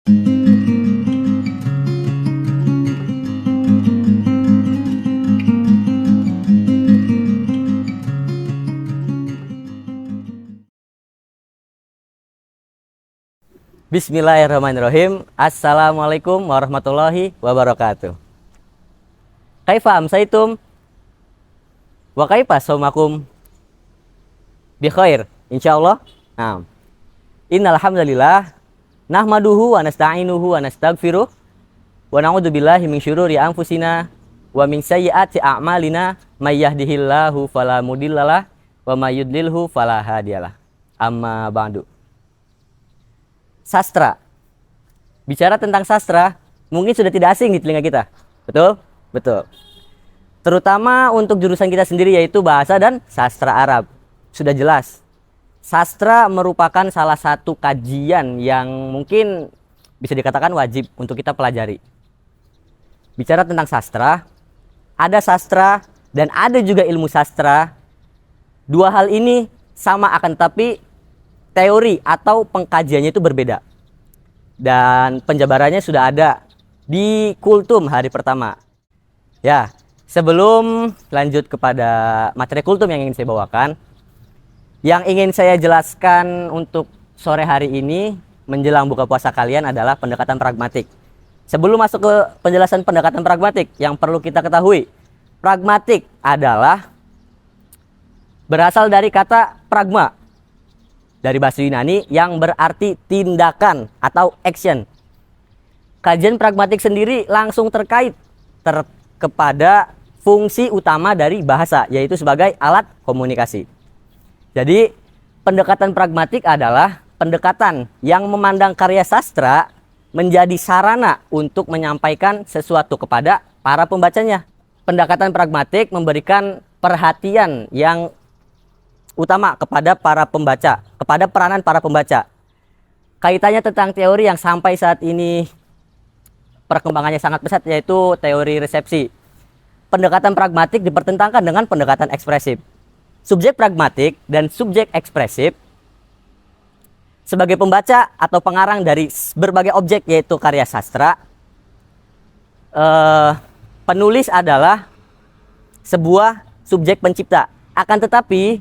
Bismillahirrahmanirrahim. Assalamualaikum warahmatullahi wabarakatuh. Kaifa amsaitum? Wa kaifa saumakum? Bi khair, insyaallah. Nah. Innal hamdalillah nahmaduhu wa nasta'inuhu wa nastaghfiruh wa na'udzu billahi min syururi anfusina wa min sayyiati a'malina may yahdihillahu fala mudhillalah wa may yudlilhu fala hadiyalah. Amma ba'du. Sastra. Bicara tentang sastra, mungkin sudah tidak asing di telinga kita. Betul? Betul. Terutama untuk jurusan kita sendiri, yaitu bahasa dan sastra Arab. Sudah jelas. Sastra merupakan salah satu kajian yang mungkin bisa dikatakan wajib untuk kita pelajari. Bicara tentang sastra, ada sastra dan ada juga ilmu sastra. Dua hal ini sama akan tetapi teori atau pengkajiannya itu berbeda. Dan penjabarannya sudah ada di kultum hari pertama. Ya, sebelum lanjut kepada materi kultum yang ingin saya bawakan, yang ingin saya jelaskan untuk sore hari ini menjelang buka puasa kalian adalah pendekatan pragmatik. Sebelum masuk ke penjelasan pendekatan pragmatik, yang perlu kita ketahui, pragmatik adalah berasal dari kata pragma, dari bahasa Yunani yang berarti tindakan atau action. Kajian pragmatik sendiri langsung terkait kepada fungsi utama dari bahasa, yaitu sebagai alat komunikasi. Jadi pendekatan pragmatik adalah pendekatan yang memandang karya sastra menjadi sarana untuk menyampaikan sesuatu kepada para pembacanya. Pendekatan pragmatik memberikan perhatian yang utama kepada para pembaca, kepada peranan para pembaca. Kaitannya tentang teori yang sampai saat ini perkembangannya sangat pesat, yaitu teori resepsi. Pendekatan pragmatik dipertentangkan dengan pendekatan ekspresif. Subjek pragmatik dan subjek ekspresif sebagai pembaca atau pengarang dari berbagai objek, yaitu karya sastra, penulis adalah sebuah subjek pencipta. Akan tetapi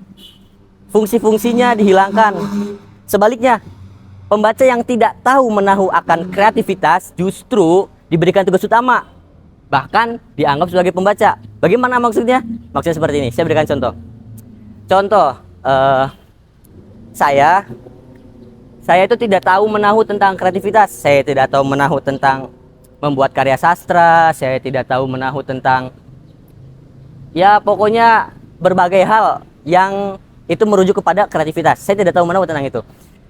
fungsi-fungsinya dihilangkan. Sebaliknya, pembaca yang tidak tahu menahu akan kreativitas justru diberikan tugas utama, bahkan dianggap sebagai pembaca. Bagaimana maksudnya? Maksudnya seperti ini, saya berikan contoh. Saya itu tidak tahu menahu tentang kreativitas. Saya tidak tahu menahu tentang membuat karya sastra. Saya tidak tahu menahu tentang, ya pokoknya berbagai hal yang itu merujuk kepada kreativitas. Saya tidak tahu menahu tentang itu.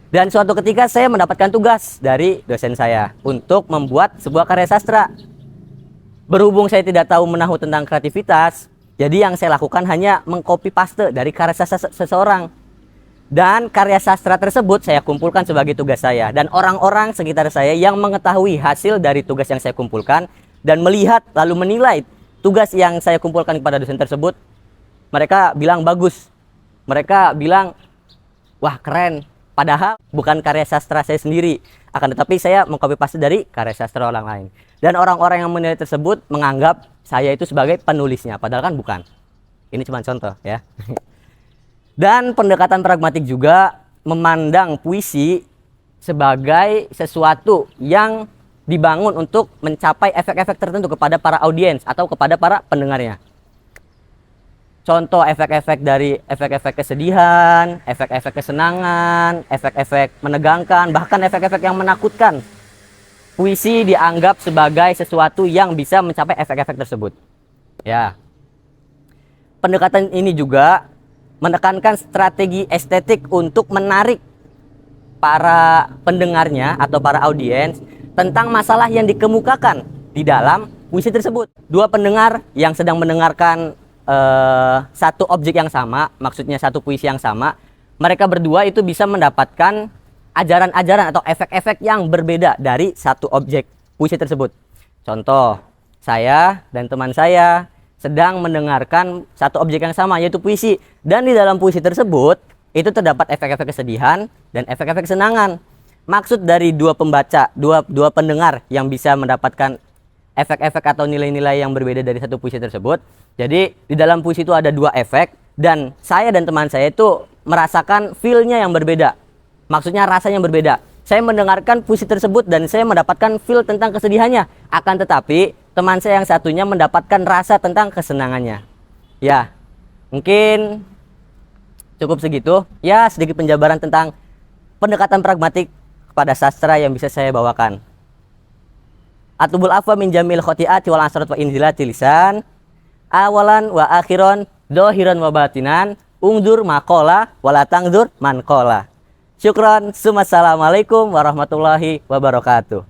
Dan suatu ketika saya mendapatkan tugas dari dosen saya untuk membuat sebuah karya sastra. Berhubung saya tidak tahu menahu tentang kreativitas, jadi yang saya lakukan hanya mengcopy paste dari karya sastra seseorang. Dan karya sastra tersebut saya kumpulkan sebagai tugas saya. Dan orang-orang sekitar saya yang mengetahui hasil dari tugas yang saya kumpulkan dan melihat lalu menilai tugas yang saya kumpulkan kepada dosen tersebut, mereka bilang bagus. Mereka bilang, wah keren. Padahal bukan karya sastra saya sendiri. Akan tetapi saya mengcopy paste dari karya sastra orang lain. Dan orang-orang yang menilai tersebut menganggap saya itu sebagai penulisnya. Padahal kan bukan. Ini cuma contoh ya. Dan pendekatan pragmatik juga memandang puisi sebagai sesuatu yang dibangun untuk mencapai efek-efek tertentu kepada para audiens atau kepada para pendengarnya. Contoh efek-efek dari efek-efek kesedihan, efek-efek kesenangan, efek-efek menegangkan, bahkan efek-efek yang menakutkan. Puisi dianggap sebagai sesuatu yang bisa mencapai efek-efek tersebut. Ya. Pendekatan ini juga menekankan strategi estetik untuk menarik para pendengarnya atau para audiens tentang masalah yang dikemukakan di dalam puisi tersebut. Dua pendengar yang sedang mendengarkan satu objek yang sama, maksudnya satu puisi yang sama, mereka berdua itu bisa mendapatkan ajaran-ajaran atau efek-efek yang berbeda dari satu objek puisi tersebut. Contoh, saya dan teman saya sedang mendengarkan satu objek yang sama, yaitu puisi, dan di dalam puisi tersebut itu terdapat efek-efek kesedihan dan efek-efek kesenangan. maksud dari dua pembaca, dua pendengar yang bisa mendapatkan efek-efek atau nilai-nilai yang berbeda dari satu puisi tersebut. Jadi di dalam puisi itu ada dua efek, dan saya dan teman saya itu merasakan feel-nya yang berbeda. Maksudnya rasanya yang berbeda. Saya mendengarkan puisi tersebut dan saya mendapatkan feel tentang kesedihannya. Akan tetapi teman saya yang satunya mendapatkan rasa tentang kesenangannya. Ya, mungkin cukup segitu. Ya, sedikit penjabaran tentang pendekatan pragmatik kepada sastra yang bisa saya bawakan. Atubul afwa min jamil khoti'ati wal asrat wa inzilati lisan. Awalan wa akhiron, dohiron wa batinan. Ungdur makola wala tangdur mankola. Syukron. Assalamualaikum warahmatullahi wabarakatuh.